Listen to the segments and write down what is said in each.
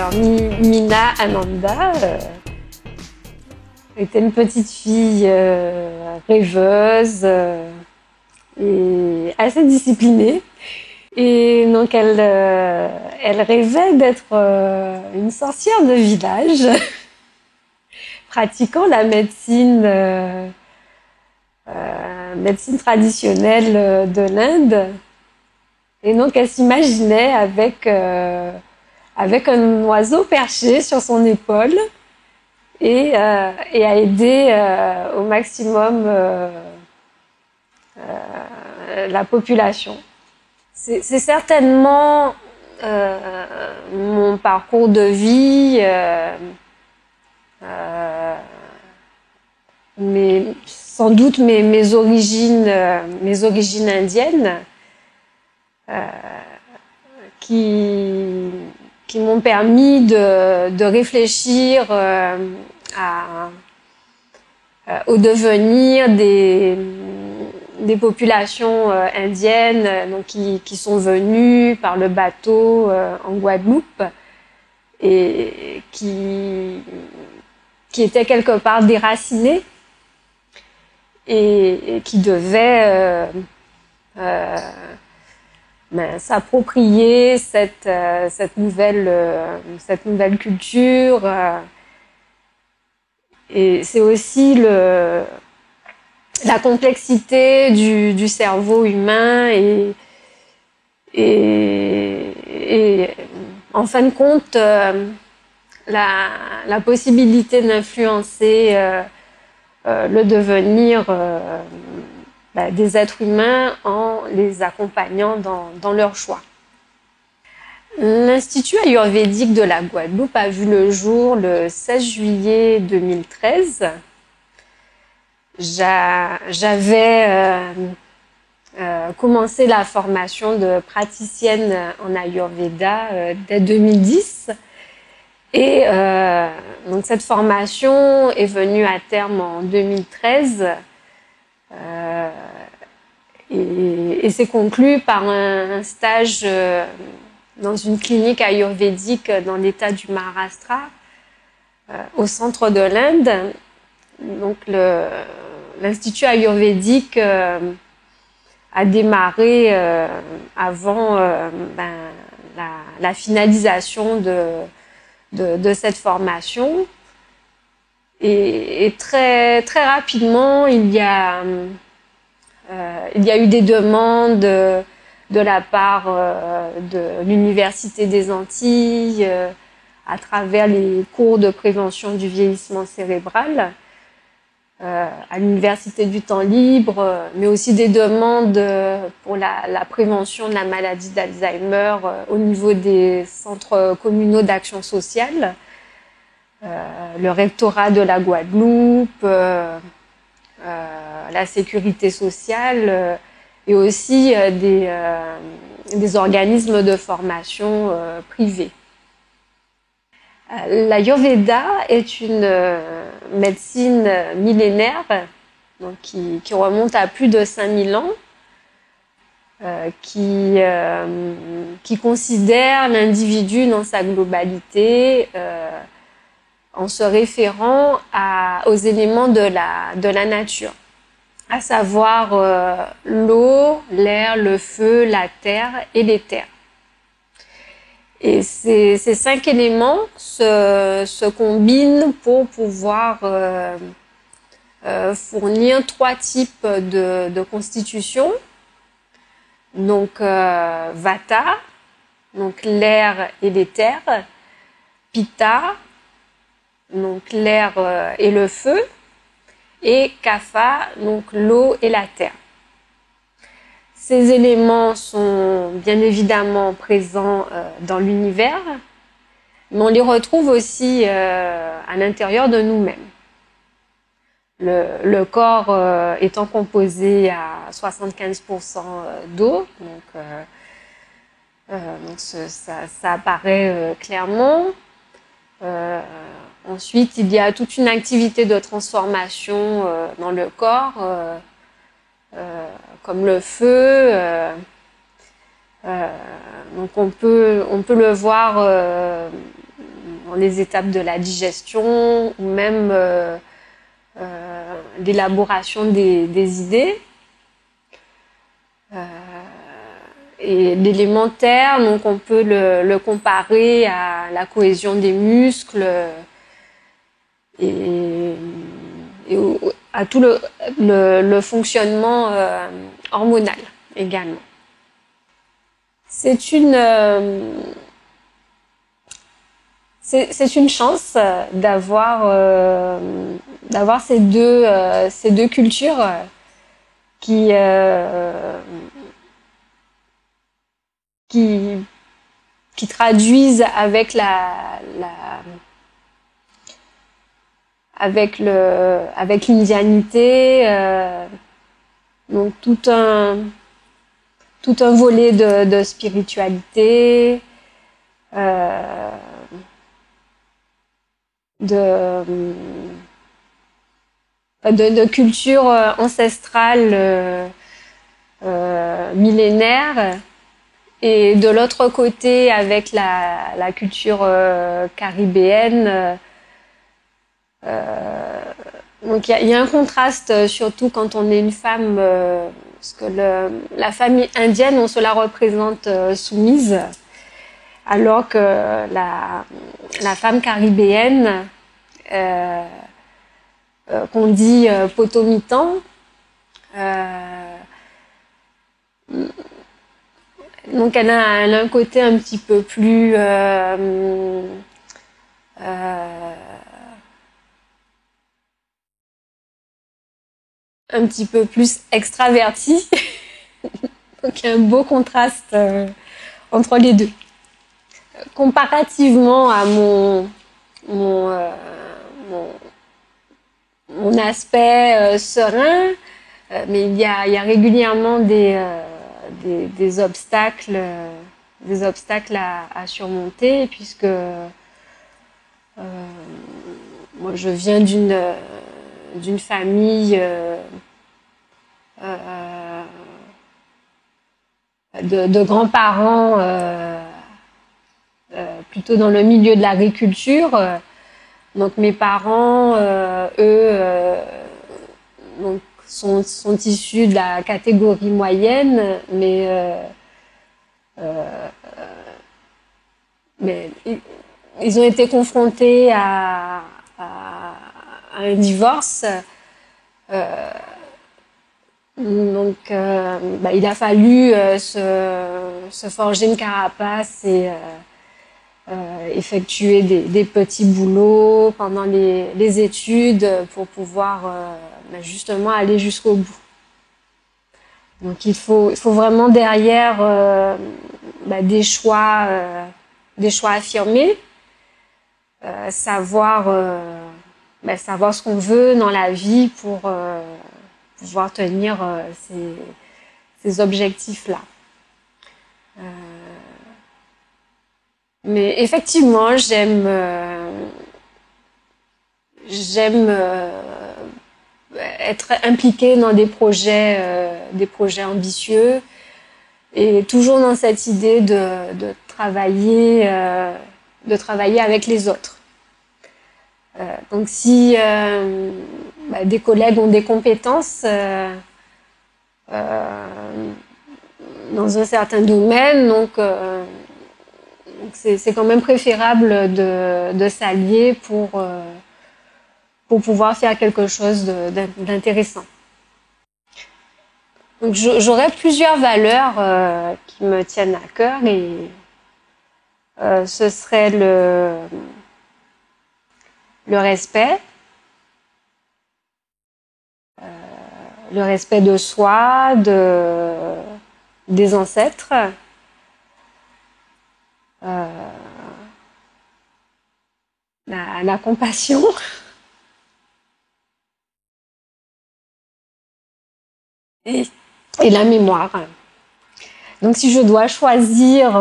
Alors Mina Ananda était une petite fille rêveuse et assez disciplinée. Et donc elle rêvait d'être une sorcière de village, pratiquant la médecine traditionnelle de l'Inde. Et donc elle s'imaginait avec un oiseau perché sur son épaule et à aider au maximum la population. C'est certainement mon parcours de vie, mais sans doute mes origines indiennes qui m'ont permis de réfléchir au devenir des populations indiennes donc qui sont venues par le bateau en Guadeloupe et qui étaient quelque part déracinées et qui devaient s'approprier cette nouvelle culture. Et c'est aussi la complexité du cerveau humain et en fin de compte la possibilité d'influencer le devenir des êtres humains en les accompagnant dans leurs choix. L'Institut ayurvédique de la Guadeloupe a vu le jour le 16 juillet 2013. J'avais commencé la formation de praticienne en Ayurveda dès 2010. Et donc cette formation est venue à terme en 2013 et s'est conclue par un stage dans une clinique ayurvédique dans l'état du Maharashtra, au centre de l'Inde. Donc l'Institut ayurvédique a démarré avant la finalisation de cette formation. Et très, très rapidement, il y a eu des demandes de la part de l'Université des Antilles à travers les cours de prévention du vieillissement cérébral, à l'Université du temps libre, mais aussi des demandes pour la prévention de la maladie d'Alzheimer au niveau des centres communaux d'action sociale, le rectorat de la Guadeloupe, la sécurité sociale et aussi des organismes de formation privés. L'Ayurveda est une médecine millénaire donc qui remonte à plus de 5000 ans, qui considère l'individu dans sa globalité en se référant aux éléments de la nature, à savoir l'eau, l'air, le feu, la terre et l'éther. Et ces 5 éléments se combinent pour pouvoir fournir 3 types de constitution. Donc Vata, donc l'air et l'éther, Pitta, donc l'air et le feu, et Kapha, donc l'eau et la terre. Ces éléments sont bien évidemment présents dans l'univers, mais on les retrouve aussi à l'intérieur de nous-mêmes. Le corps étant composé à 75% d'eau, donc ça apparaît clairement. Ensuite, il y a toute une activité de transformation dans le corps, comme le feu. Donc on peut le voir dans les étapes de la digestion ou même l'élaboration des idées. Et l'élémentaire, donc on peut le comparer à la cohésion des muscles et à tout le fonctionnement hormonal également. C'est une chance d'avoir ces deux cultures qui traduisent avec avec l'indianité, donc tout un volet de spiritualité, de culture ancestrale millénaire, et de l'autre côté avec la culture caribéenne. Donc il y a un contraste, surtout quand on est une femme, parce que la famille indienne, on se la représente soumise, alors que la femme caribéenne, qu'on dit potomitan, donc elle a un côté un petit peu plus un petit peu plus extraverti. Donc il y a un beau contraste entre les deux. Comparativement à mon aspect serein, mais il y a régulièrement des obstacles à surmonter, puisque moi je viens d'une famille de grands-parents plutôt dans le milieu de l'agriculture. Donc mes parents, eux, donc sont issus de la catégorie moyenne, mais ils ont été confrontés à un divorce. Donc il a fallu se forger une carapace et effectuer des petits boulots pendant les études pour pouvoir justement aller jusqu'au bout. Donc il faut vraiment derrière des choix affirmés, savoir ce qu'on veut dans la vie pour pouvoir tenir ces objectifs-là. Mais effectivement, j'aime être impliquée dans des projets ambitieux, et toujours dans cette idée de travailler avec les autres. Donc si des collègues ont des compétences dans un certain domaine, donc c'est quand même préférable de s'allier pour pouvoir faire quelque chose d'intéressant. Donc j'aurais plusieurs valeurs qui me tiennent à cœur, et ce serait le respect, le respect de soi, des ancêtres, la compassion, et la mémoire. Donc si je dois choisir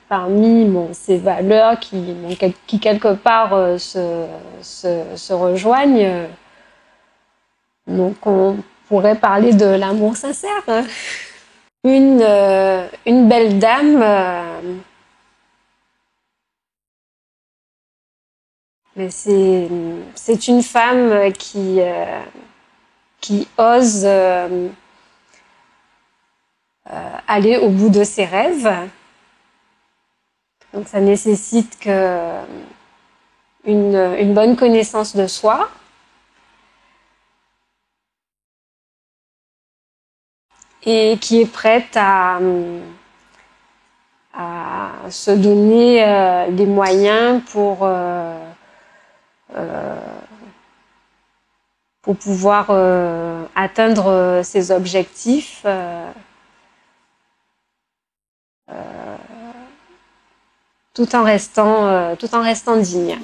parmi ces valeurs qui quelque part se rejoignent, donc on pourrait parler de l'amour sincère. Une belle dame Mais c'est une femme qui ose aller au bout de ses rêves. Donc ça nécessite une bonne connaissance de soi, et qui est prête à se donner les moyens pour pouvoir atteindre ses objectifs tout en restant digne.